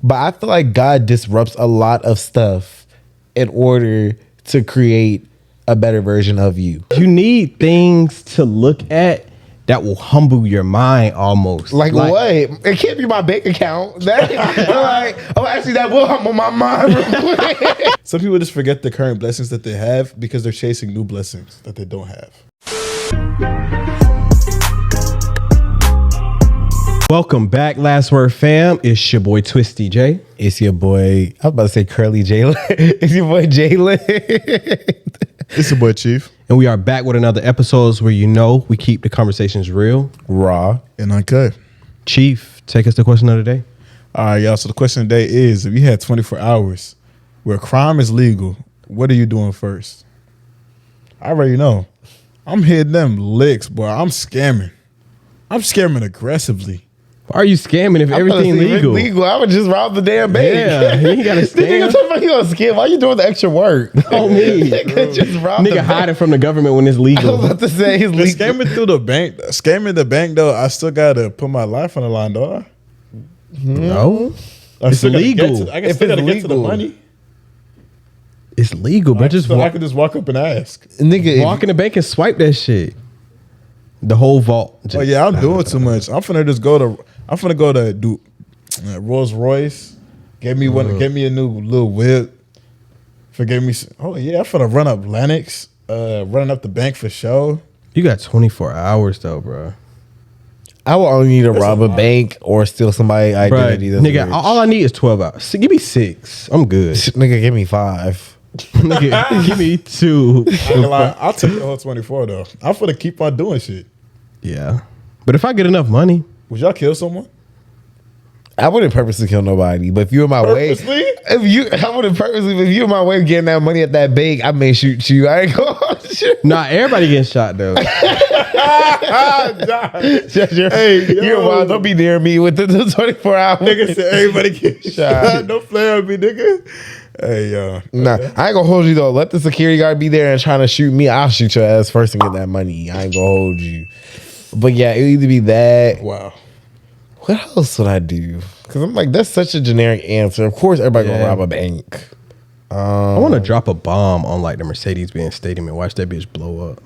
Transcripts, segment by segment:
But I feel like God disrupts a lot of stuff in order to create a better version of you. You need things to look at that will humble your mind almost. Like what? It can't be my bank account. Actually, that will humble my mind real quick. Some people just forget the current blessings that they have because they're chasing new blessings that they don't have. Welcome back, Last Word fam. It's your boy Twisty J. It's your boy, I was about to say Curly Jalen. It's your boy Jalen. It's your boy Chief. And we are back with another episode where we keep the conversations real, raw, and uncut. Chief, take us to the question of the day. All right, y'all. So the question of the day is, if you had 24 hours where crime is legal, what are you doing first? I already know. I'm hitting them licks, boy. I'm scamming. I'm scamming aggressively. Why are you scamming if everything legal? Legal, I would just rob the damn bank. Yeah, you ain't gotta scam. The nigga talking about you gonna scam. Why you doing the extra work? Oh me, just rob the nigga bank. hiding from the government when it's I legal. was about to say he's legal. Scamming through the bank. Scamming the bank though. I still gotta put my life on the line, don't I? No, I it's still gotta illegal. get to- I still gotta get to the money. It's legal, but just I could just walk up and ask. Nigga, walk in the bank and swipe that shit. The whole vault. Oh yeah, I'm doing too much. I'm finna go to do Rolls Royce. Get me a new little whip. Forgive me. Oh yeah, I'm finna run up Lennox. Running up the bank for show. You got 24 hours though, bro. I will only need to rob a bank or steal somebody's identity. Bruh, nigga, all I need is 12 hours. Give me 6. I'm good. Nigga, give me 5. Nigga, give me 2. I'll take the whole 24 though. I'm finna keep on doing shit. Yeah. But if I get enough money. Would y'all kill someone? I wouldn't purposely kill nobody, but if you're in my way, I wouldn't purposely. But if you're in my way of getting that money at that bank, I may shoot you. I ain't gonna shoot. Nah, everybody getting shot though. Hey, you're wild. Don't be near me with the 24 hours. Nigga said everybody get shot. Don't play with me, nigga. Hey, nah, I ain't gonna hold you though. Let the security guard be there and trying to shoot me. I'll shoot your ass first and get that money. I ain't gonna hold you. But yeah, it'll either be that. Wow. What else would I do? Because I'm like, that's such a generic answer. Of course, everybody gonna rob a bank. I want to drop a bomb on like the Mercedes-Benz Stadium and watch that bitch blow up.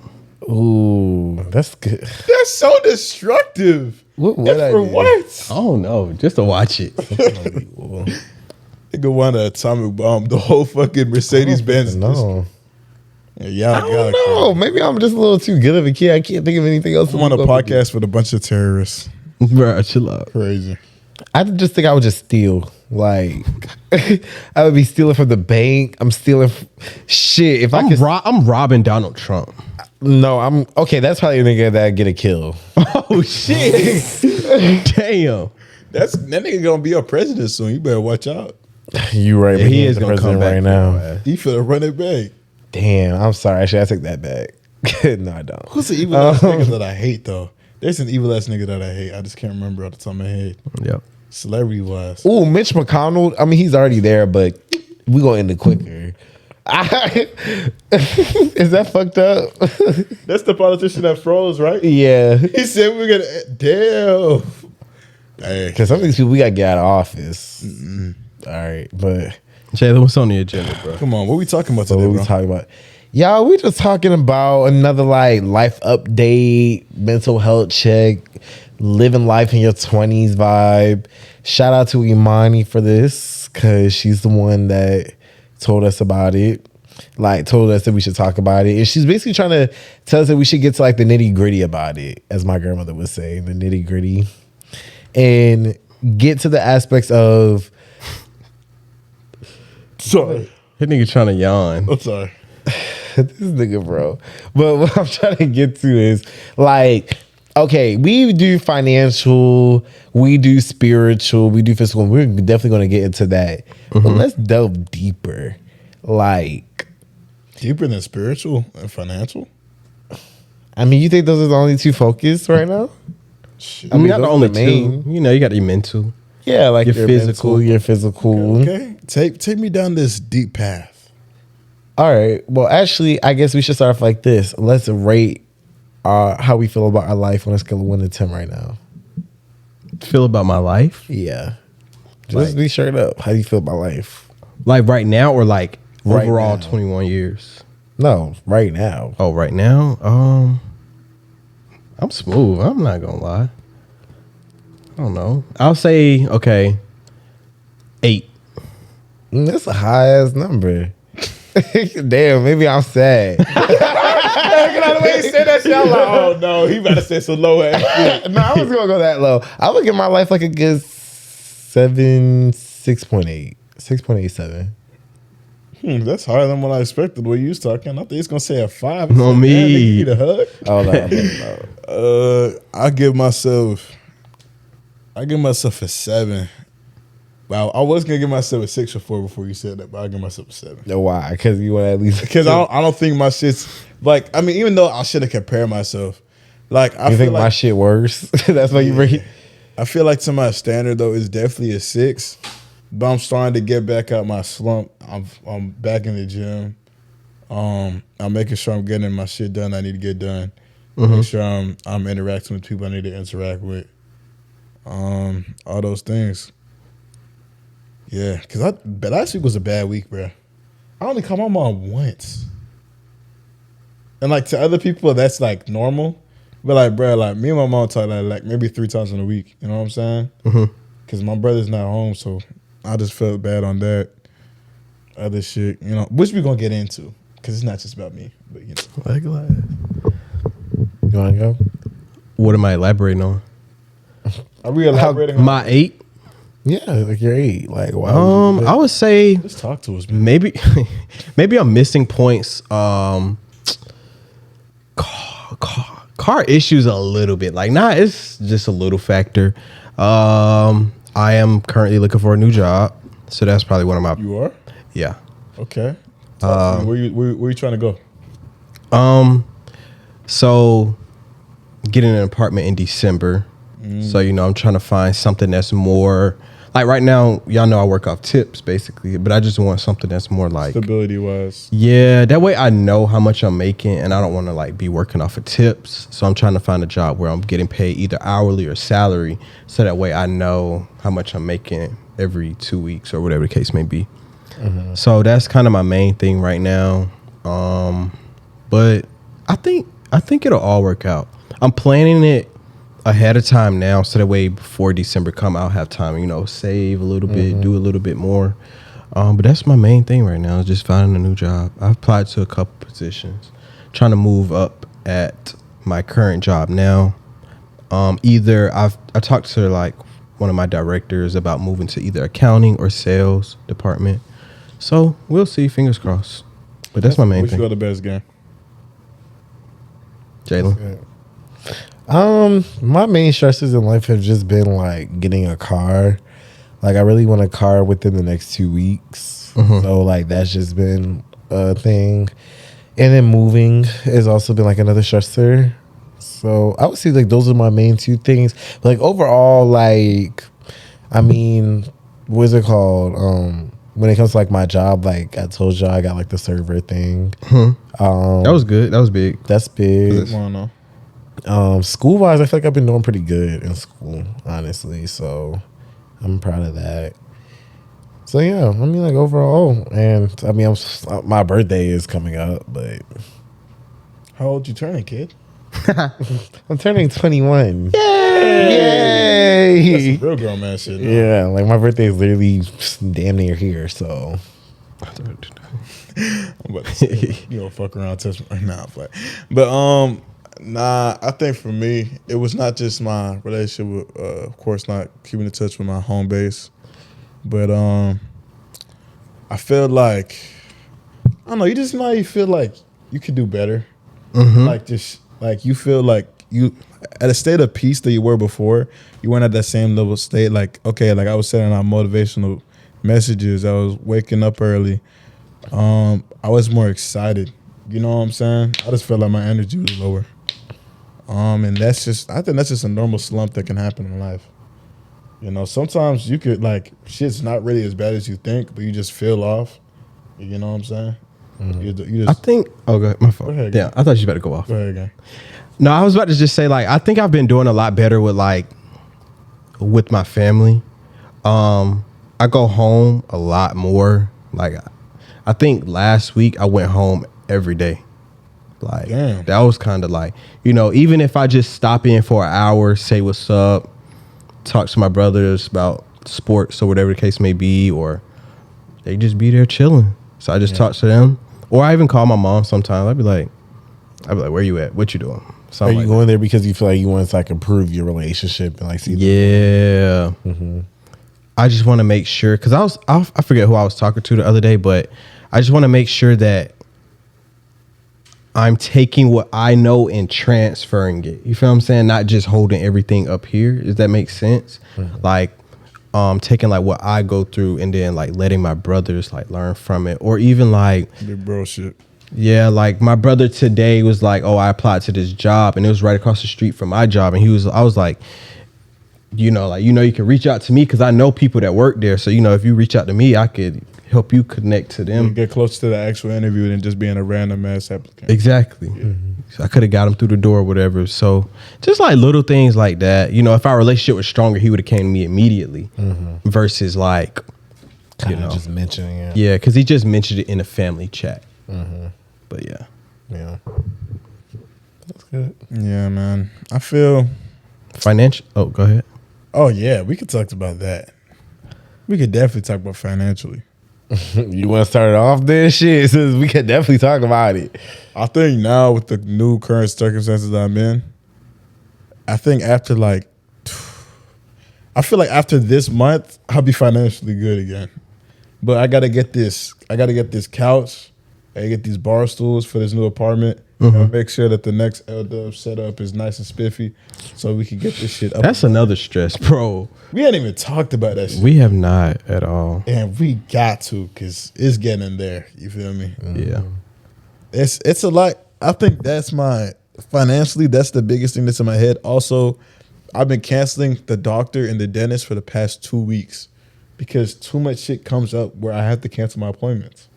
Ooh, that's good. That's so destructive. What would I do? What? I don't know, just to watch it. Nigga want an atomic bomb the whole fucking Mercedes-Benz. No. Yeah, I don't know. Maybe I'm just a little too good of a kid. I can't think of anything else. I'm on a podcast with a bunch of terrorists. Bro, chill out. Crazy. I just think I would just steal. Like, I would be stealing from the bank. I'm stealing shit. If I'm robbing Donald Trump. No, I'm okay. That's probably a nigga that get a kill. Oh shit! Damn. That nigga gonna be our president soon. You better watch out. You right. Yeah, but he is the gonna come president back right now. He finna run it back. Damn, I'm sorry. Actually, I take that back. No, I don't. Who's the evil ass nigga that I hate though? There's an evil ass nigga that I hate. I just can't remember off the top of my head. Yep. Celebrity wise. Ooh, Mitch McConnell. I mean, he's already there, but we gonna end it quicker. Is that fucked up? That's the politician that froze, right? Yeah. He said we're gonna damn. Hey. Because some of these people we gotta get out of office. All right, but Jayla, what's on the agenda, bro? Come on, what we talking about so today, what we bro? talking about? Y'all, we just talking about another like life update, mental health check, living life in your 20s vibe. Shout out to Imani for this because she's the one that told us about it. Like told us that we should talk about it. And she's basically trying to tell us that we should get to like the nitty gritty about it, as my grandmother would say, the nitty gritty. And get to the aspects of Sorry. That nigga trying to yawn. I'm sorry. this nigga, bro. But what I'm trying to get to is like, okay, we do financial, we do spiritual, we do physical. We're definitely going to get into that. But let's delve deeper. Like, Deeper than spiritual and financial? I mean, you think those are the only two focus right now? Shit. I mean, not those the are only the main. two. You know, you got your mental. Yeah, like Your your physical. physical, your physical. Okay. Take me down this deep path. All right. Well, actually, I guess we should start off like this. Let's rate how we feel about our life on a scale of 1 to 10 right now. Feel about my life? Yeah. Just be straight up. How do you feel about life? Like right now or like Right overall now. 21 years? No, right now. Oh, right now? I'm smooth. I'm not gonna lie. I don't know. I'll say, okay, 8. That's a high ass number. Damn, maybe I'm sad. Look at the way he said that shit. I'm like, oh no, he better say some low ass shit. No, I was gonna go that low. I would give my life like a good 6.8, 6.87. That's higher than what I expected. The way you was talking, I think he's gonna say a 5. No, Like, me. "Man, nigga, you need a hug." Oh no. I give myself a 7. Wow, I was gonna give myself a 6 or 4 before you said that, but I'll give myself a 7. No, why? Because you want to at least. Because I don't think my shit's like. I mean, even though I shouldn't compare myself, like I You feel think like my shit worse? That's why you bring. I feel like to my standard though is definitely a 6. But I'm starting to get back out my slump. I'm back in the gym. I'm making sure I'm getting my shit done I need to get done. Make sure I'm interacting with people I need to interact with. All those things. Yeah, because last week was a bad week, bro. I only called my mom once. And like to other people, that's like normal. But like, bro, like me and my mom talk like maybe 3 times in a week. You know what I'm saying? Because my brother's not home, so I just felt bad on that. Other shit, you know, which we're gonna get into because it's not just about me, but you know. You want to go? What am I elaborating on? Are we elaborating on My 8? Yeah, like you're 8. Like, why? I would say Just talk to us, man. maybe I'm missing points. Car issues a little bit. Like, nah, it's just a little factor. I am currently looking for a new job, so that's probably one of my. You are? Yeah. Okay. Talk to me. Where you trying to go? So getting an apartment in December. So, you know, I'm trying to find something that's more like right now, y'all know I work off tips basically, but I just want something that's more like Stability wise. yeah, that way I know how much I'm making and I don't want to like be working off of tips. So I'm trying to find a job where I'm getting paid either hourly or salary. So that way I know how much I'm making every 2 weeks or whatever the case may be. So that's kind of my main thing right now. But I think it'll all work out. I'm planning it ahead of time now, so that way before December come, I'll have time, you know, save a little bit, do a little bit more. But that's my main thing right now is just finding a new job. I've applied to a couple positions, trying to move up at my current job now. Either I talked to like one of my directors about moving to either accounting or sales department. So we'll see. Fingers crossed. But that's my main Which thing. go the best game? Jalen. My main stresses in life have just been like getting a car. Like I really want a car within the next 2 weeks. So like that's just been a thing. And then moving has also been like another stressor. So I would say like those are my main 2 things. But like overall, like I mean, what's it called? When it comes to like my job, like I told y'all I got like the server thing. That was good. That was big. That's big. I don't know. School wise, I feel like I've been doing pretty good in school, honestly. So I'm proud of that. So yeah, I mean, like overall, and I mean, my birthday is coming up, but How old you turning, kid? I'm turning 21. Yay! That's real grown man shit. No? Yeah, like my birthday is literally damn near here. So I'm about to say, you don't fuck around, touch me right now. But nah, I think for me, it was not just my relationship with, of course, not keeping in touch with my home base, but I feel like, I don't know, you just know you feel like you could do better. Like just like you feel like you at a state of peace that you were before. You weren't at that same level state. Like, okay, like I was sending out motivational messages. I was waking up early. I was more excited. You know what I'm saying? I just felt like my energy was lower. And that's just, I think that's just a normal slump that can happen in life. You know, sometimes you could like, shit's not really as bad as you think, but you just feel off. You know what I'm saying? You just, I think. Oh, go ahead. My fault. Go ahead, Yeah, I thought you better go off. go ahead again. No, I was about to just say like I think I've been doing a lot better with like with my family. I go home a lot more. Like, I think last week I went home every day. Like, Damn. that was kind of like, you know, even if I just stop in for an hour, say what's up, talk to my brothers about sports or whatever the case may be, or they just be there chilling. So I just talk to them. Or I even call my mom sometimes. I'd be like, where you at? What you doing? Are Something you going there because you feel like you want to like improve your relationship and like see? Yeah. I just want to make sure, because I forget who I was talking to the other day, but I just want to make sure that I'm taking what I know and transferring it. You feel what I'm saying? Not just holding everything up here. Does that make sense? Like, taking like what I go through and then like letting my brothers like learn from it, or even like Big bro shit. Yeah, like my brother today was like, "Oh, I applied to this job, and it was right across the street from my job." And I was like, you can reach out to me because I know people that work there. So if you reach out to me, I could help you connect to them. Get close to the actual interview than just being a random ass applicant. Exactly. So I could have got him through the door or whatever. So just like little things like that. If our relationship was stronger, he would have came to me immediately versus like, just mentioning it. Yeah, because he just mentioned it in a family chat. But yeah. That's good. Yeah, man. I feel Financial. Oh, go ahead. Oh yeah, we could talk about that. We could definitely talk about financially. You want to start it off then? Shit, since we could definitely talk about it. I think now with the new current circumstances that I'm in, I think I feel like after this month, I'll be financially good again. But I gotta get this couch. I gotta get these bar stools for this new apartment. Make sure that the next LW setup is nice and spiffy, so we can get this shit up. That's another stress, bro. We hadn't even talked about that shit. We have not at all. And we got to, because it's getting in there. You feel me? Yeah. It's a lot. I think financially, that's the biggest thing that's in my head. Also, I've been canceling the doctor and the dentist for the past 2 weeks because too much shit comes up where I have to cancel my appointments.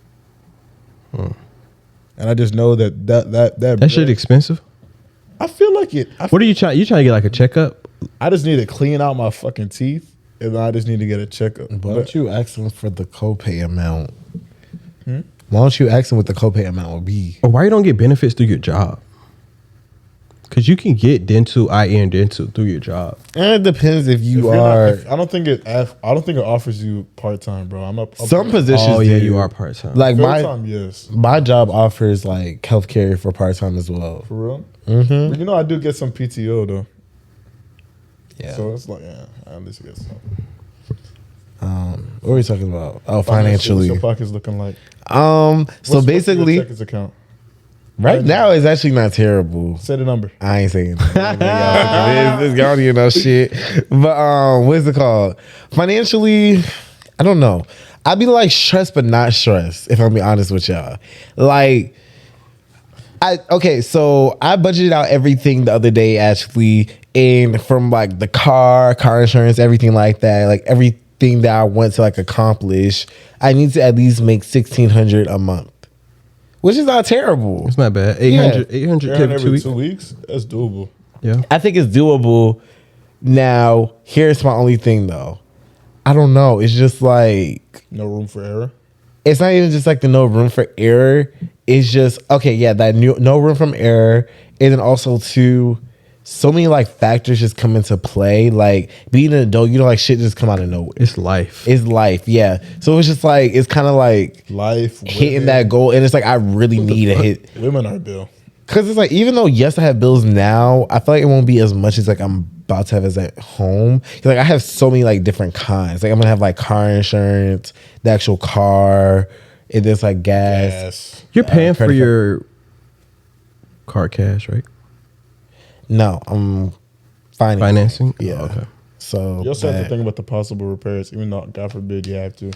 And I just know that shit expensive. I feel like it. What are you trying? You trying to get like a checkup? I just need to clean out my fucking teeth, and I just need to get a checkup. Why don't you ask them for the copay amount? Why don't you ask them what the copay amount will be? Or why you don't get benefits through your job? Because you can get dental, eye, ear, and dental through your job. And it depends if you If are. I don't think it offers you part time, bro. I'm up. Some positions. Oh yeah, do. you are part time. Like Full-time, yes. my job offers like healthcare for part time as well. For real? Mm-hmm. But I do get some PTO though. Yeah. So it's like, I at least get some. What are we talking about? Oh, financially. What's your pockets looking like? So What's basically, your checkings account? right now it's actually not terrible. Say the number. I ain't saying that. It's gonna be no shit. But what's it called? Financially, I don't know. I'd be like stressed, but not stressed. If I'm being honest with y'all, like. So I budgeted out everything the other day actually, and from like the car insurance, everything like that, like everything that I want to like accomplish, I need to at least make $1,600 a month, which is not terrible. It's not bad. 800 Every 2 weeks. 2 weeks? That's doable. Yeah. I think it's doable. Now, here's my only thing though. I don't know. It's just like No room for error. it's not even just like the no room for error. It's just that no room from error, and then also too, so many like factors just come into play. Like being an adult, like shit just come out of nowhere. It's life. It's life, yeah. So it's just like it's kind of like Life. hitting women. that goal, and it's like I really need to hit. Women are Bill. Because it's like, even though, yes, I have bills now, I feel like it won't be as much as like I'm about to have as at home. 'Cause like I have so many like different kinds. Like I'm gonna have like car insurance, the actual car, and there's like gas. Yes. You're paying for credit your car cash, right? No, I'm Financing? Yeah. Oh, okay. So You also have to that- think about the possible repairs, even though, God forbid, you have to.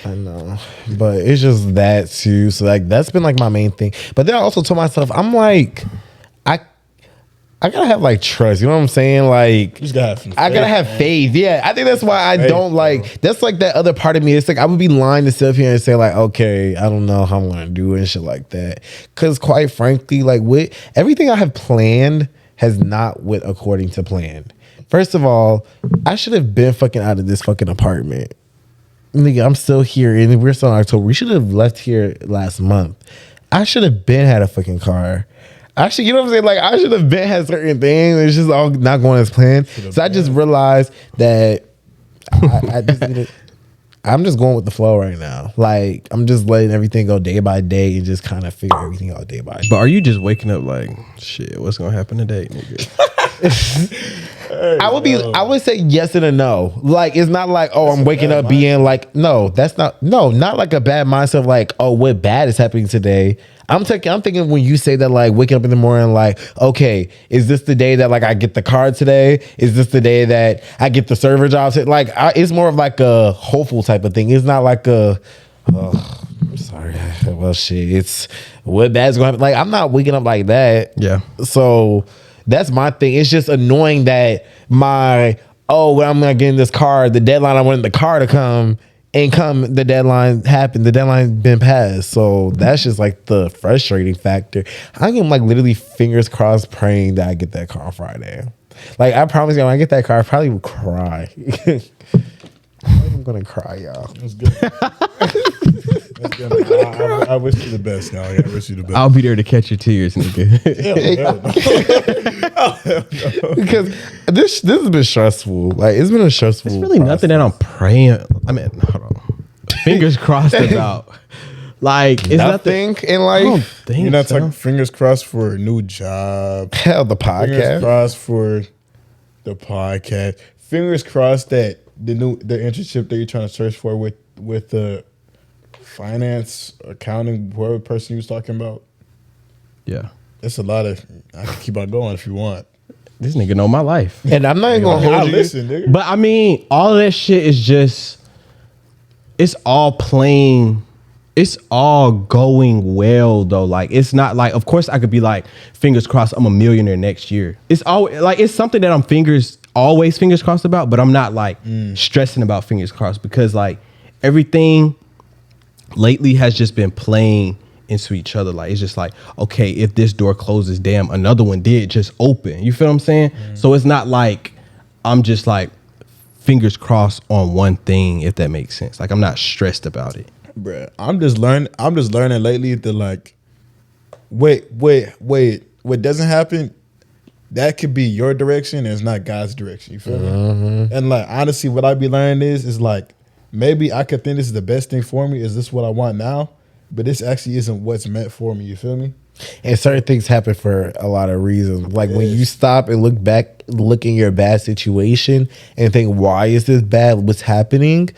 I know, but it's just that too. So like that's been like my main thing. But then I also told myself, I'm like, I gotta have like trust. You know what I'm saying? Like, You just gotta have some I gotta faith, have man. faith. Yeah, I think that's why I Faith, don't like. bro. That's like that other part of me. It's like I would be lying to sit up here and say like, okay, I don't know how I'm gonna do it and shit like that. Because quite frankly, like with everything I have planned has not went according to plan. First of all, I should have been fucking out of this fucking apartment. nigga, I'm still here, and we're still in October. We should have left here last month. I should have been had a fucking car. Actually, you know what I'm saying? Like, I should have been had certain things. It's just all not going as planned. So I just realized that I just need to, I'm just going with the flow right now. Like, I'm just letting everything go day by day and just kind of figure everything out day by day. But are you just waking up like, shit, what's gonna happen today, nigga? I would say yes and a no. Like, it's not like, oh, I'm waking up being like, not like a bad mindset of like, oh, what bad is happening today. I'm thinking when you say that, like, waking up in the morning, like, okay, is this the day that like I get the car today? Is this the day that I get the server job? Like, it's more of like a hopeful type of thing. It's not like a, I'm sorry. Well, shit, it's what bad's gonna happen. Like, I'm not waking up like that. Yeah. So that's my thing. It's just annoying that when I'm gonna get in this car, the deadline I wanted the car to come ain't come. The deadline happened. The deadline's been passed. So that's just like the frustrating factor. I'm like literally fingers crossed praying that I get that car on Friday. Like, I promise you, when I get that car, I probably will cry. I'm gonna cry, y'all. That's good. That's good. I wish you the best, y'all. I wish you the best. I'll be there to catch your tears, nigga. Because this has been stressful. Like, it's been a stressful. It's really nothing that I'm praying. I mean, hold on. Fingers crossed about. Like, it's nothing in I life. don't think You're not so. talking fingers crossed for a new job. Hell, the Fingers podcast. crossed for the podcast. Fingers crossed that the internship that you're trying to search for with the finance, accounting, whoever person you was talking about. Yeah. It's a lot of. I can keep on going if you want. This nigga know my life. And I'm not even gonna I hold you. listen, nigga. But I mean, all of that shit is just, it's all playing, it's all going well though. Like, it's not like, of course I could be like, fingers crossed I'm a millionaire next year. It's always like, it's something that I'm always fingers crossed about, but I'm not like stressing about fingers crossed because like everything lately has just been playing into each other. Like, it's just like, okay, if this door closes, damn, another one did just open. You feel what I'm saying? So it's not like I'm just like fingers crossed on one thing, if that makes sense. Like, I'm not stressed about it. Bruh, I'm just learning lately that like, wait, what doesn't happen, that could be your direction and it's not God's direction. You feel me? And like, honestly, what I be learning is like, maybe I could think this is the best thing for me. Is this what I want now? But this actually isn't what's meant for me. You feel me? And certain things happen for a lot of reasons. Like, when you stop and look back, look in your bad situation and think, why is this bad? What's happening?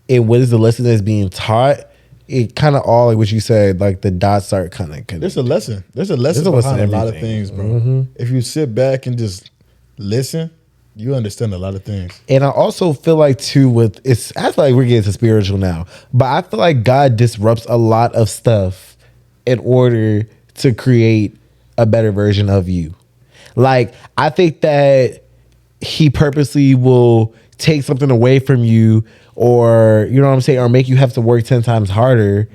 And what is the lesson that's being taught? It kind of all, like what you said, like the dots start kind of connecting. There's a lesson. There's a lesson behind a lot of things, bro. If you sit back and just listen, you understand a lot of things. And I also feel like too I feel like we're getting to spiritual now, but I feel like God disrupts a lot of stuff in order to create a better version of you. Like, I think that he purposely will take something away from you, or you know what I'm saying, or make you have to work 10 times harder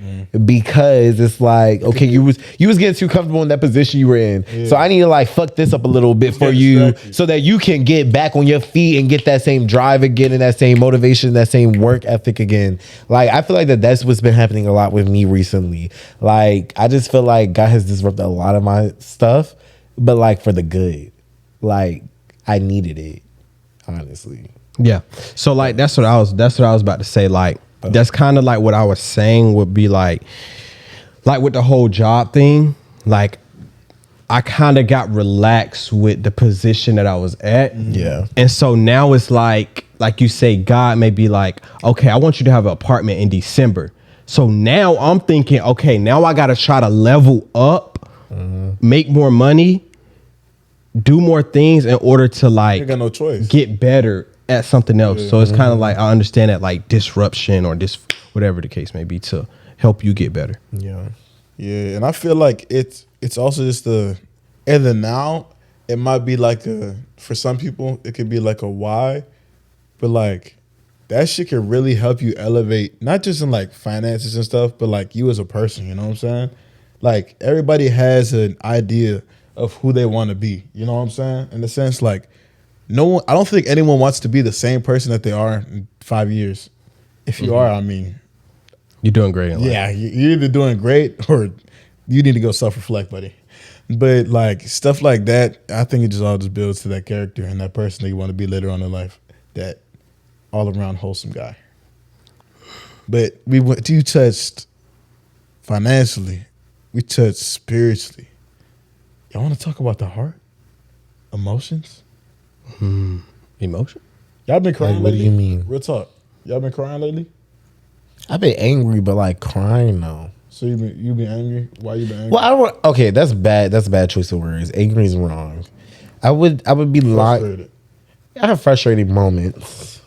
because it's like, okay, you was getting too comfortable in that position you were in. Yeah. So I need to like fuck this up a little bit for you so that you can get back on your feet and get that same drive again and that same motivation, that same work ethic again. Like, I feel like that's what's been happening a lot with me recently. Like, I just feel like God has disrupted a lot of my stuff, but like for the good. Like, I needed it, honestly. Yeah. So like that's what I was about to say. Like, that's kind of like what I was saying would be like with the whole job thing, like I kind of got relaxed with the position that I was at. Yeah. And so now it's like you say, God may be like, okay, I want you to have an apartment in December. So now I'm thinking, okay, now I got to try to level up, make more money, do more things in order to like You got no choice. get better at something else. Yeah. So it's kind of like, I understand that like disruption or whatever the case may be to help you get better. Yeah. Yeah, and I feel like it's also just in the now, it might be like for some people, it could be like a why, but like that shit can really help you elevate, not just in like finances and stuff, but like you as a person, you know what I'm saying? Like, everybody has an idea of who they want to be, you know what I'm saying? In the sense, like, no one, I don't think anyone wants to be the same person that they are in 5 years. If you are, I mean, You're doing great in life. yeah, you're either doing great or you need to go self-reflect, buddy. But like stuff like that, I think it just all just builds to that character and that person that you want to be later on in life. That all-around wholesome guy. But you touched financially. We touched spiritually. Y'all want to talk about the heart? Emotions? Emotion? Y'all been crying What do lately? you mean? Real talk. Y'all been crying lately? I've been angry, but like crying though. So you been angry? Why you been angry? Well, I don't. Okay, that's bad. That's a bad choice of words. Angry is wrong. I would be lying. Frustrated. I have frustrating moments.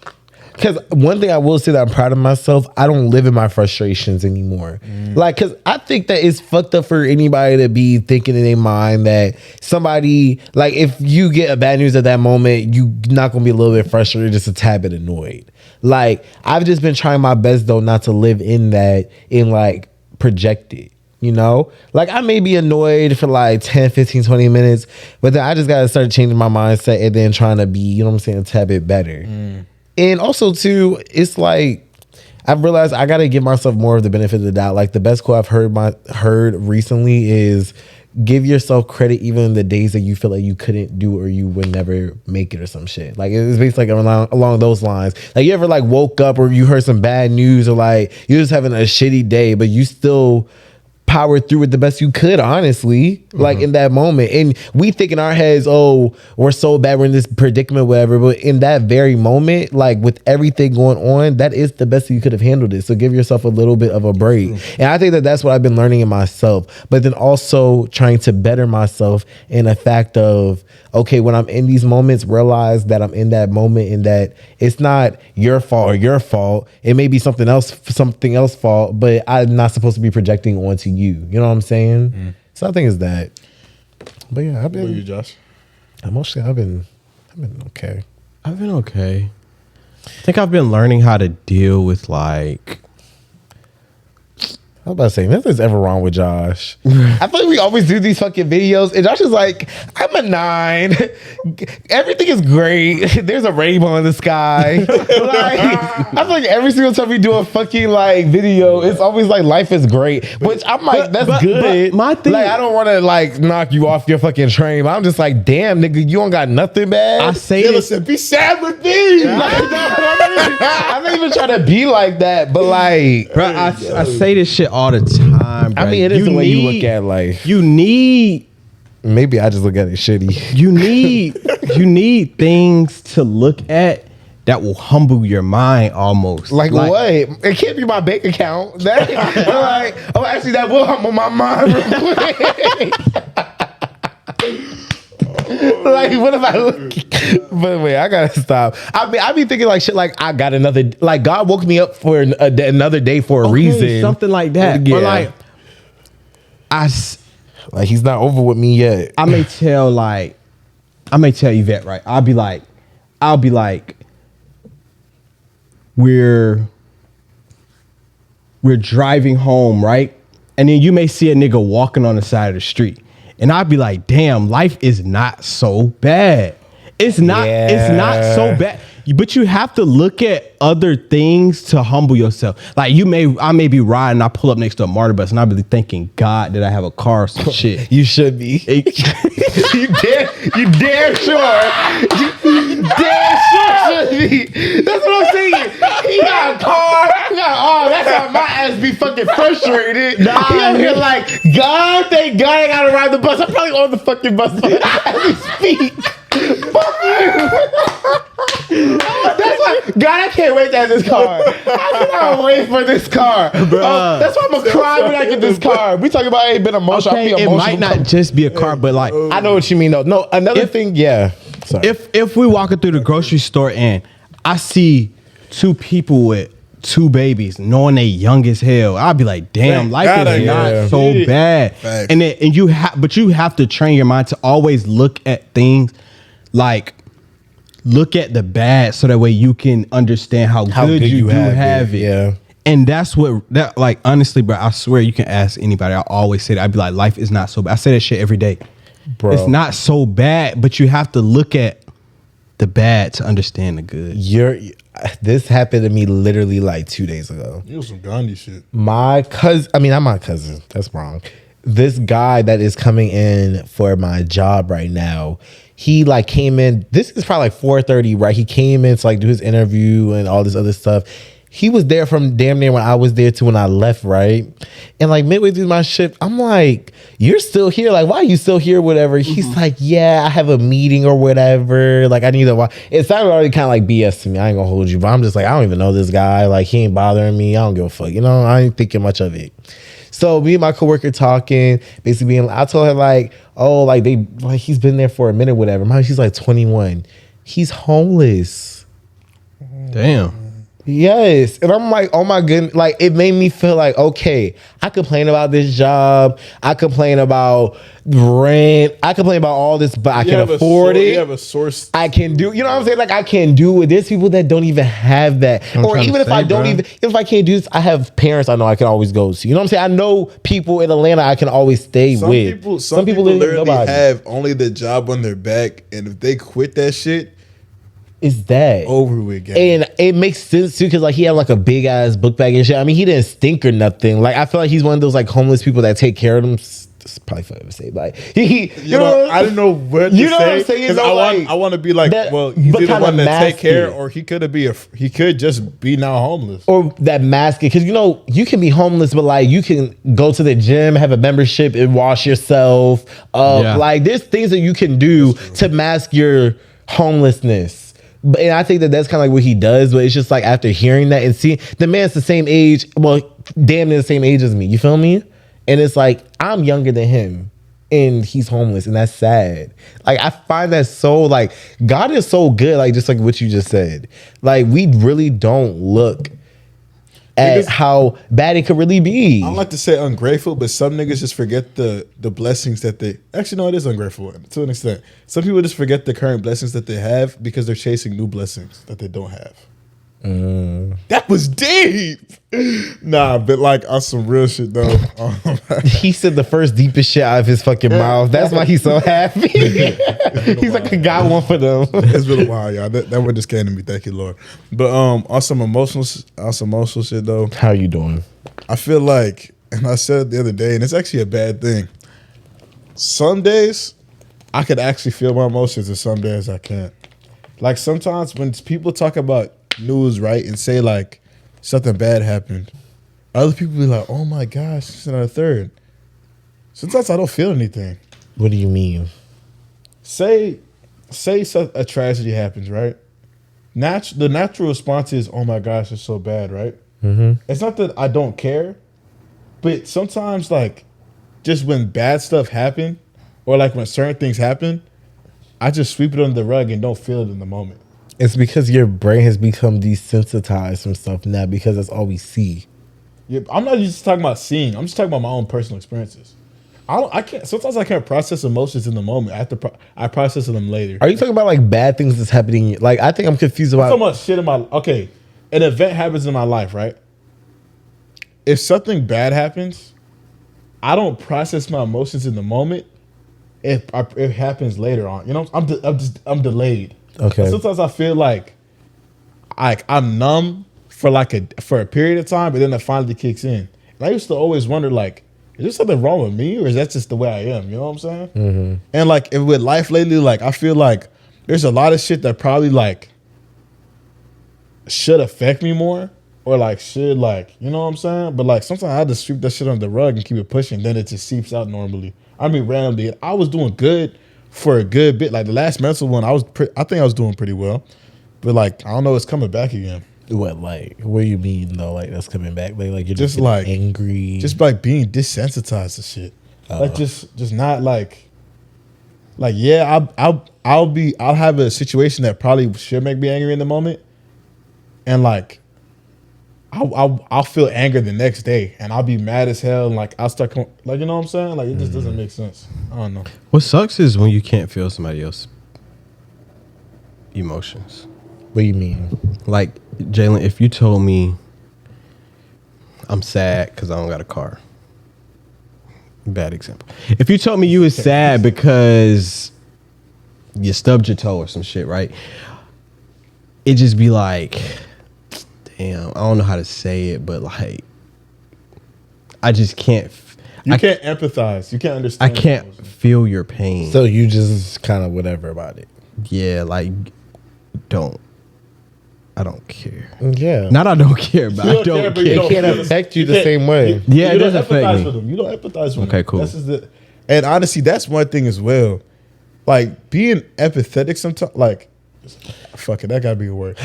Because one thing I will say that I'm proud of myself, I don't live in my frustrations anymore. Like, because I think that it's fucked up for anybody to be thinking in their mind that somebody, like, if you get a bad news at that moment, you not going to be a little bit frustrated, just a tad bit annoyed. Like, I've just been trying my best, though, not to live in that and, like, project it. You know, like I may be annoyed for like 10, 15, 20 minutes, but then I just got to start changing my mindset and then trying to be, you know what I'm saying, a tad bit better. And also, too, it's like I've realized I got to give myself more of the benefit of the doubt. Like the best quote I've heard recently is give yourself credit even in the days that you feel like you couldn't do or you would never make it or some shit. Like it's basically like along those lines. Like you ever like woke up or you heard some bad news or like you're just having a shitty day, but you still powered through it the best you could, honestly, like in that moment. And we think in our heads, oh, we're so bad, we're in this predicament, whatever. But in that very moment, like with everything going on, that is the best you could have handled it. So give yourself a little bit of a break. And I think that that's what I've been learning in myself. But then also trying to better myself in the fact of, okay, when I'm in these moments, realize that I'm in that moment and that it's not your fault or your fault. It may be something else fault, but I'm not supposed to be projecting onto you. You know what I'm saying? So I think it's that. But yeah, What about you, Josh? emotionally, I've been okay. I've been okay. I think I've been learning how to deal with like I was about to say, nothing's ever wrong with Josh. I feel like we always do these fucking videos, and Josh is like, I'm a 9. Everything is great. There's a rainbow in the sky. Like, I feel like every single time we do a fucking like video, it's always like life is great. Which I'm like, that's good. But my thing, like, I don't want to like knock you off your fucking train. But I'm just like, damn, nigga, you don't got nothing bad. I say this. Listen, be sad with me. Like, no, I'm not even trying to be like that, but like, Bro, I say this shit all the time, bro. I mean, it is the way you look at life. You need Maybe I just look at it shitty. you need things to look at that will humble your mind almost. Like what? It can't be my bank account. That like, oh, actually, that will humble my mind real quick. Like, what if I look? But wait, I gotta stop. I be thinking like shit. Like I got another. Like God woke me up for another day for a reason. Something like that. Yeah. Or like Like he's not over with me yet. I may tell Yvette, right? I'll be like, we're driving home, right? And then you may see a nigga walking on the side of the street. And I'd be like, damn, life is not so bad. It's not so bad. But you have to look at other things to humble yourself. Like I may be riding, I pull up next to a MARTA bus and I'll be thinking, God, did I have a car or some shit? You should be. You damn sure. You damn sure should be. That's what I'm saying. He got a car. That's how my ass be fucking frustrated. He over here like, God, thank God I gotta ride the bus. I'm probably on the fucking bus as we speak. Fuck you. That's why, God, I can't wait to have this car. I cannot wait for this car. That's why I'm gonna cry when I get this car. We talking about ain't been emotional. Okay, I'll be it emotional. might not just be a car, but like I know what you mean though. No, another thing, yeah. Sorry. if we walking through the grocery store and I see 2 people with 2 babies, knowing they young as hell, I'll be like, damn, life is not so bad. Facts. And you have to train your mind to always look at things like look at the bad so that way you can understand how good you do have it. Yeah. And that's like honestly, bro, I swear you can ask anybody. I always say that. I'd be like, life is not so bad. I say that shit every day. Bro. It's not so bad, but you have to look at the bad to understand the good. This happened to me literally like 2 days ago. It was some Gandhi shit. My cousin, I mean, not my cousin. That's wrong. This guy that is coming in for my job right now, he like came in. This is probably like 4:30, right? He came in to like do his interview and all this other stuff. He was there from damn near when I was there to when I left, right? And like midway through my shift, I'm like, "You're still here? Like, why are you still here? Whatever." He's like, "Yeah, I have a meeting or whatever. Like, I need to." It sounded already kind of like BS to me. I ain't gonna hold you, but I'm just like, I don't even know this guy. Like, he ain't bothering me. I don't give a fuck. You know, I ain't thinking much of it. So me and my coworker talking, basically being, I told her like, oh, like he's been there for a minute, whatever. She's like 21. He's homeless. Damn. Yes. And I'm like, oh my goodness. Like, it made me feel like, okay, I complain about this job. I complain about rent. I complain about all this, but I can afford it. You have a source. I can do, you know what I'm saying? Like, I can do it. There's people that don't even have that. Or even if I don't even, if I can't do this, I have parents I know I can always go to. You know what I'm saying? I know people in Atlanta I can always stay with. Some people literally have only the job on their back. And if they quit that shit, it's that over with, gang. And it makes sense too, because like he had like a big ass book bag and shit. I mean, he didn't stink or nothing. Like, I feel like he's one of those like homeless people that take care of them. It's probably fun to say, like you know, I don't know what to say. You know what I'm saying? Because I want to be like, that, well, he's either one that take care, or he could just be now homeless, or that masking. Because you know, you can be homeless, but like you can go to the gym, have a membership, and wash yourself. Like there's things that you can do to mask your homelessness. And I think that's kind of like what he does, but it's just like after hearing that and seeing the man's the same age, well, damn near the same age as me. You feel me? And it's like I'm younger than him, and he's homeless, and that's sad. Like I find that so like God is so good, like just like what you just said. Like we really don't look at how bad it could really be. I don't like to say ungrateful, but some niggas just forget the blessings that they actually no, it is ungrateful to an extent. Some people just forget the current blessings that they have because they're chasing new blessings that they don't have. That was deep. Nah, but like on some real shit though. He said the first deepest shit out of his fucking mouth. That's why he's so happy. He's like, I got one for them. It's been a while, y'all. That one just came to me. Thank you, Lord. But on some emotional shit though. How you doing? I feel like, and I said it the other day, and it's actually a bad thing. Some days I could actually feel my emotions, and some days I can't. Like sometimes when people talk about news, right, and say like something bad happened, other people be like, oh my gosh, this and a third. Sometimes I don't feel anything. What do you mean? Say a tragedy happens, right? The natural response is, oh my gosh, it's so bad, right? It's not that I don't care, but sometimes like just when bad stuff happen, or like when certain things happen, I just sweep it under the rug and don't feel it in the moment. It's because your brain has become desensitized from stuff now because that's all we see. Yeah, I'm not just talking about seeing. I'm just talking about my own personal experiences. I can't. Sometimes I can't process emotions in the moment. I process them later. Are you talking about like bad things that's happening? Like I think I'm confused about. I'm talking about shit in my. Okay, an event happens in my life, right? If something bad happens, I don't process my emotions in the moment. If it happens later on, you know, I'm delayed. Okay. And sometimes I feel like I'm numb for a period of time, but then it finally kicks in. And I used to always wonder, like, is there something wrong with me, or is that just the way I am? You know what I'm saying? Mm-hmm. And like with life lately, like I feel like there's a lot of shit that probably like should affect me more, or like should like, you know what I'm saying? But like sometimes I just sweep that shit under the rug and keep it pushing. Then it just seeps out normally. I mean, randomly, I was doing good for a good bit. Like the last mental one, I think I was doing pretty well, but like I don't know, it's coming back again. What do you mean though? Like that's coming back? Like you're just like angry, just like being desensitized to shit. Like just not like yeah. I'll have a situation that probably should make me angry in the moment, and like I'll feel anger the next day, and I'll be mad as hell, and like I'll start like, you know what I'm saying? Like it just doesn't make sense. I don't know. What sucks is when you can't feel somebody else's emotions. What do you mean? Like Jalen, if you told me I'm sad because I don't got a car. Bad example. If you told me you was sad because you stubbed your toe or some shit, right? It just be like, damn, I don't know how to say it, but like, I just can't. You can't empathize. You can't understand. I can't feel your pain. So you just kind of whatever about it. Yeah, like, I don't care. Yeah. Not I don't care, but I don't care. It can't affect you the same way. Yeah, it don't does affect empathize me. with them. You don't empathize with them. Okay, cool. And honestly, that's one thing as well. Like being empathetic sometimes, like, fuck it, that gotta be a word.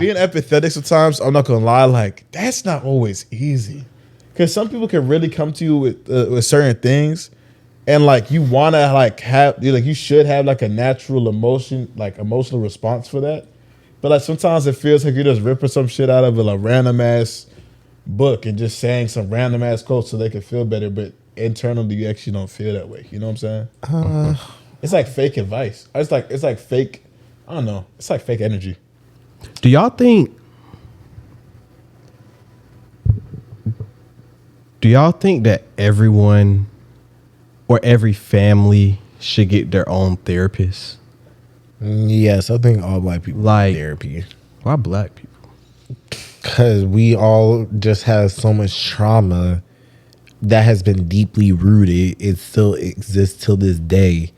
Being empathetic sometimes, I'm not gonna lie, like that's not always easy. Because some people can really come to you with certain things, and like you wanna like have, you should have like a natural emotional response for that. But like sometimes it feels like you're just ripping some shit out of a random ass book and just saying some random ass quotes so they can feel better, but internally you actually don't feel that way. You know what I'm saying? It's like fake advice. It's like fake. I don't know. It's like fake energy. Do y'all think that everyone or every family should get their own therapist? Yes, I think all black people Like- need therapy. Why black people? Because we all just have so much trauma that has been deeply rooted. It still exists till this day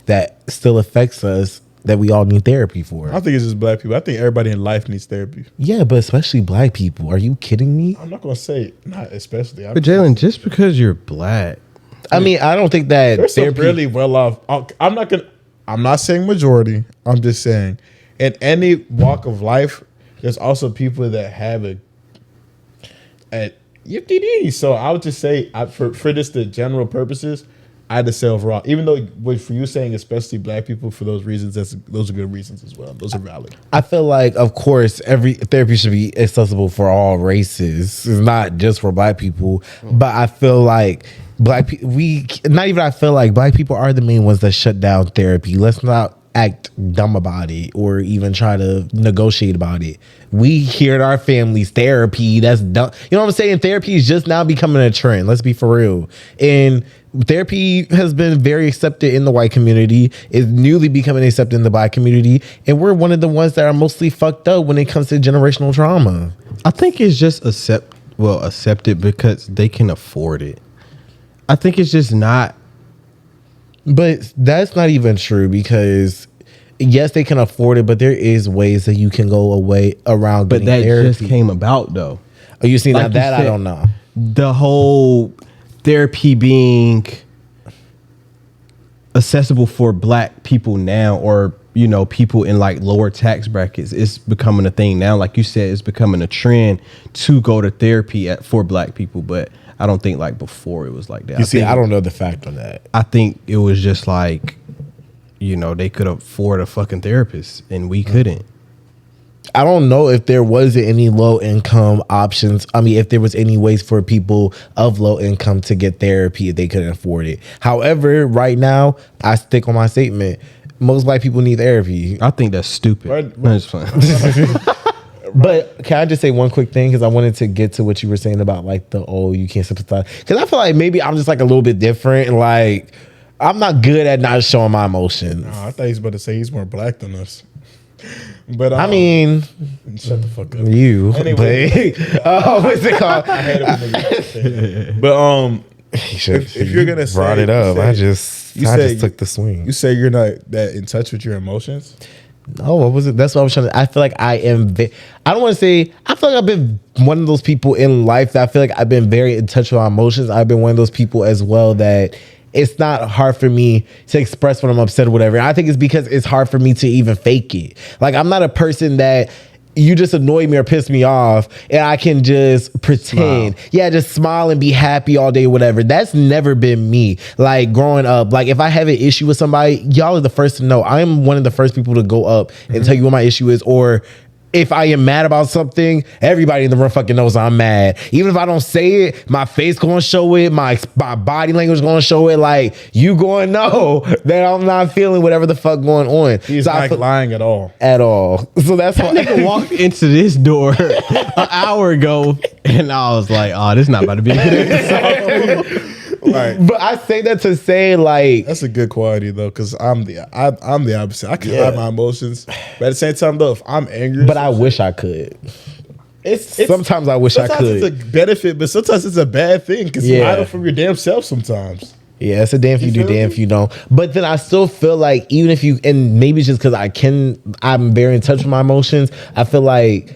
that still affects us, that we all need therapy for. I don't think it's just black people. I think everybody in life needs therapy. Yeah, but especially black people. Are you kidding me? I'm not gonna say not especially. But Jalen, just because you're black, I mean, I don't think that There's some therapy. really well off. I'm not saying majority. I'm just saying in any walk of life, there's also people that have a QOTD. So I would just say for just the general purposes, I just say overall. Even though for you saying especially black people for those reasons, those are good reasons as well. Those are valid. I feel like, of course, every therapy should be accessible for all races. It's not just for black people. But I feel like black people, I feel like black people are the main ones that shut down therapy. Let's not act dumb about it or even try to negotiate about it. We hear in our families therapy, that's dumb. You know what I'm saying? Therapy is just now becoming a trend. Let's be for real. And therapy has been very accepted in the white community, is newly becoming accepted in the black community, and we're one of the ones that are mostly fucked up when it comes to generational trauma. I think it's just accepted because they can afford it. I think it's just not. But that's not even true, because yes, they can afford it, but there is ways that you can go away around But getting that therapy. just came about though. Oh, you see, Like now you that I said, don't know. The whole therapy being accessible for black people now, or people in like lower tax brackets, it's becoming a thing now. Like you said, it's becoming a trend to go to therapy for black people. But I don't think like before it was like that. You see, I don't know the fact on that. I think it was just like, they could afford a fucking therapist and we couldn't. I don't know if there was any low income options. I mean, if there was any ways for people of low income to get therapy if they couldn't afford it. However, right now, I stick on my statement. Most black people need therapy. I think that's stupid. Right. That's fine. But can I just say one quick thing? Because I wanted to get to what you were saying about like you can't sympathize. Because I feel like maybe I'm just like a little bit different. And like, I'm not good at not showing my emotions. Oh, I thought he was about to say he's more black than us. But I mean, shut the fuck up. you. Anyway. But, what's it called? I hate it when niggas say that. But if you're gonna brought say, it up, you I say- just you say- took the swing. You say you're not that in touch with your emotions. No, what was it? That's what I was trying to. I feel like I am. I don't want to say. I feel like I've been one of those people in life that I feel like I've been very in touch with my emotions. I've been one of those people as well that it's not hard for me to express when I'm upset or whatever. And I think it's because it's hard for me to even fake it. Like, I'm not a person that you just annoy me or piss me off and I can just pretend. Yeah, just smile and be happy all day, whatever. That's never been me. Like, growing up, like if I have an issue with somebody, y'all are the first to know. I'm one of the first people to go up and tell you what my issue is. Or if I am mad about something, everybody in the room fucking knows I'm mad. Even if I don't say it, my face gonna show it, my body language gonna show it. Like, you gonna know that I'm not feeling whatever the fuck going on. He's So not lying at all. at all. So that's why Nigga walked into this door an hour ago, and I was like, "Oh, this not about to be a good episode." Like, But I say that to say like that's a good quality though, because I'm the opposite. I can Yeah. hide my emotions, but at the same time though, if I'm angry, but I wish I could. it's Sometimes I wish I sometimes could. it's a benefit, but sometimes it's a bad thing because you Yeah. hide it from your damn self sometimes. Yeah, it's a damn if you do, feel damn me? if you don't. But then I still feel like even if you, and maybe it's just because I'm very in touch with my emotions. I feel like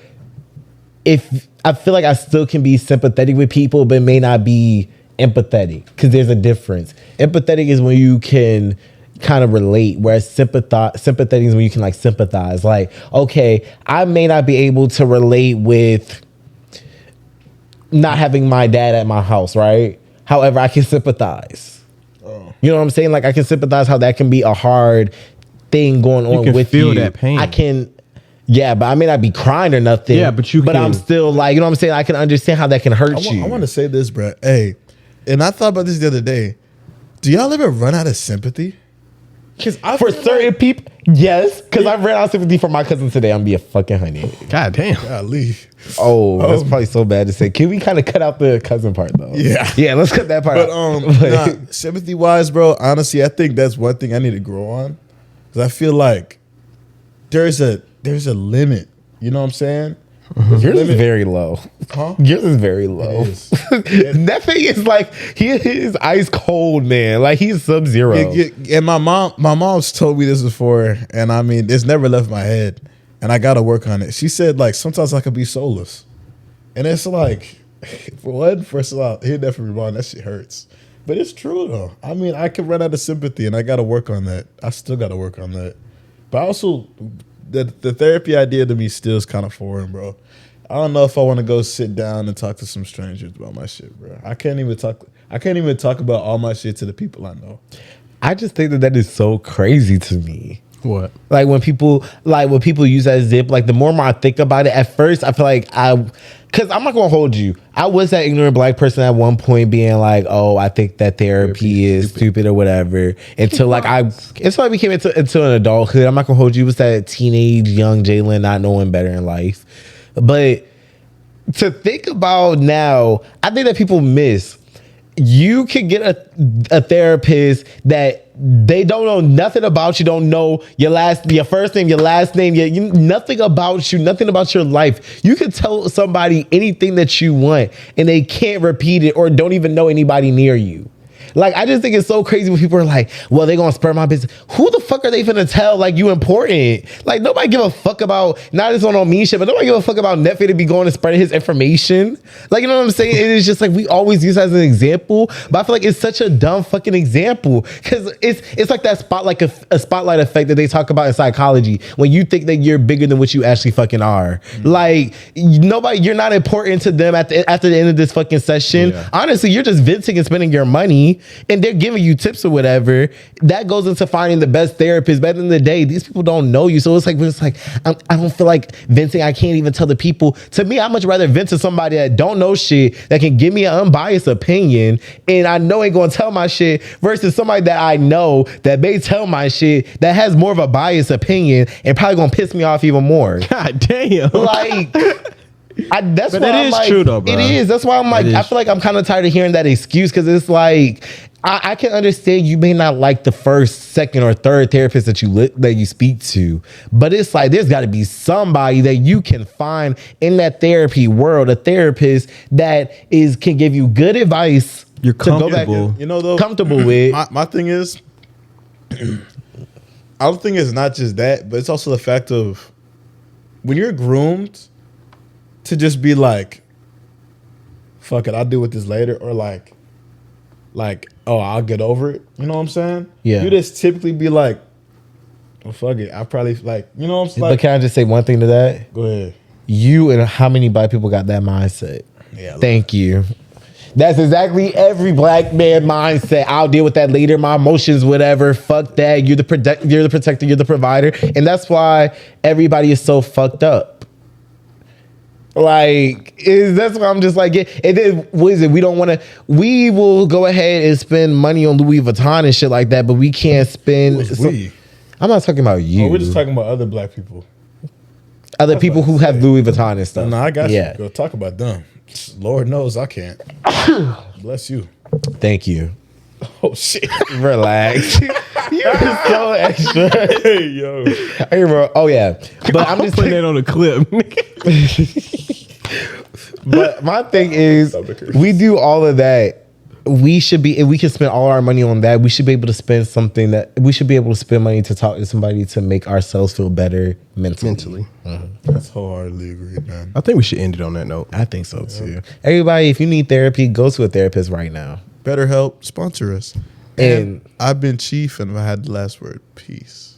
I still can be sympathetic with people, but may not be empathetic because there's a difference. Empathetic is when you can kind of relate, whereas sympathetic is when you can like sympathize. Like, okay, I may not be able to relate with not having my dad at my house, right? However, I can sympathize. You know what I'm saying? Like I can sympathize how that can be a hard thing going on can with feel you. that pain. I can, yeah, but I may not be crying or nothing. Yeah, but But I'm can- still like, you know what I'm saying? I can understand how that can hurt you. I want to say this, bro. Hey, and I thought about this the other day. Do y'all ever run out of sympathy? Because For certain people, yes, because I ran out of sympathy for my cousin today. I'm be a fucking honey. God damn. golly. Oh, that's probably so bad to say. Can we kind of cut out the cousin part though? Yeah. yeah. Let's cut that part But out. sympathy wise, bro, honestly, I think that's one thing I need to grow on. Because I feel like there's a limit. You know what I'm saying? Yours is very low. Huh? Yours is very low. It is. That thing is like he is ice cold, man. Like he's sub zero. And my mom's told me this before, and I mean, it's never left my head, and I got to work on it. She said, like, sometimes I could be soulless, and it's like, for one, first of all, hear that from your mom, that shit hurts, but it's true though. I mean, I can run out of sympathy, and I got to work on that. I still got to work on that, but also, the therapy idea to me still is kind of foreign, bro. I don't know if I want to go sit down and talk to some strangers about my shit, bro. I can't even talk about all my shit to the people I know. I just think that is so crazy to me. What? Like when people use that zip, like the more and more I think about it, at first I feel like because I'm not gonna hold you. I was that ignorant black person at one point being like, oh, I think that therapy is stupid or whatever. Until like until I became into an adulthood. I'm not gonna hold you. It was that teenage young Jalen not knowing better in life. But to think about now, I think that people miss. You can get a therapist that they don't know nothing about you, don't know your first name, your last name, nothing about you, nothing about your life. You can tell somebody anything that you want and they can't repeat it or don't even know anybody near you. Like, I just think it's so crazy when people are like, well, they're going to spur my business. Who the fuck are they finna tell, like, you important? Like, nobody give a fuck about, not this on mean shit, but nobody give a fuck about Netflix to be going and spreading his information. Like, you know what I'm saying? It is just like, we always use it as an example, but I feel like it's such a dumb fucking example. Because it's like that spotlight effect that they talk about in psychology, when you think that you're bigger than what you actually fucking are. Like, you're not important to them after the end of this fucking session. Yeah. Honestly, you're just venting and spending your money. And they're giving you tips or whatever. That goes into finding the best therapist. But at the end of the day, these people don't know you. So it's like I don't feel like venting. I can't even tell the people. To me, I'd much rather vent to somebody that don't know shit, that can give me an unbiased opinion, and I know ain't gonna tell my shit, versus somebody that I know that may tell my shit that has more of a biased opinion and probably gonna piss me off even more. God damn. Like, that's But why it I'm is like, true though, bro. It is. That's why I'm like, I feel like I'm kind of tired of hearing that excuse, because it's like, I can understand you may not like the first, second, or third therapist that you speak to, but it's like there's got to be somebody that you can find in that therapy world, a therapist that can give you good advice. You're to go back, comfortable. You know, though, comfortable with. my thing is, I don't think it's not just that, but it's also the fact of when you're groomed to just be like, fuck it, I'll deal with this later, or like, oh, I'll get over it. You know what I'm saying? Yeah. You just typically be like, well, fuck it. I probably like, you know what I'm saying? But can I just say one thing to that? Go ahead. You and how many black people got that mindset? Yeah. Thank you. That's exactly every black man mindset. I'll deal with that later. My emotions, whatever. Fuck that. You're the protector. You're the provider, and that's why everybody is so fucked up. Like, that's why I'm just like, and then what is it? We will go ahead and spend money on Louis Vuitton and shit like that, but we can't spend. We? I'm not talking about you. Oh, we're just talking about other black people. Other people who have Louis Vuitton and stuff. No, I got Yeah. you. Go talk about them. Lord knows I can't. Bless you. Thank you. Oh shit. Relax. You're so extra. Hey yo. Hey, bro. Oh yeah, but I'm just putting that on a clip. But my thing is, we do all of that. We should be, if we can spend all our money on that, we should be able to spend something that we should be able to spend money to talk to somebody to make ourselves feel better mentally. That's wholeheartedly agreed, man. I think we should end it on that note. I think so too. Everybody, if you need therapy, go to a therapist right now. BetterHelp, sponsor us. And I've been Chief, and I had the last word. Peace.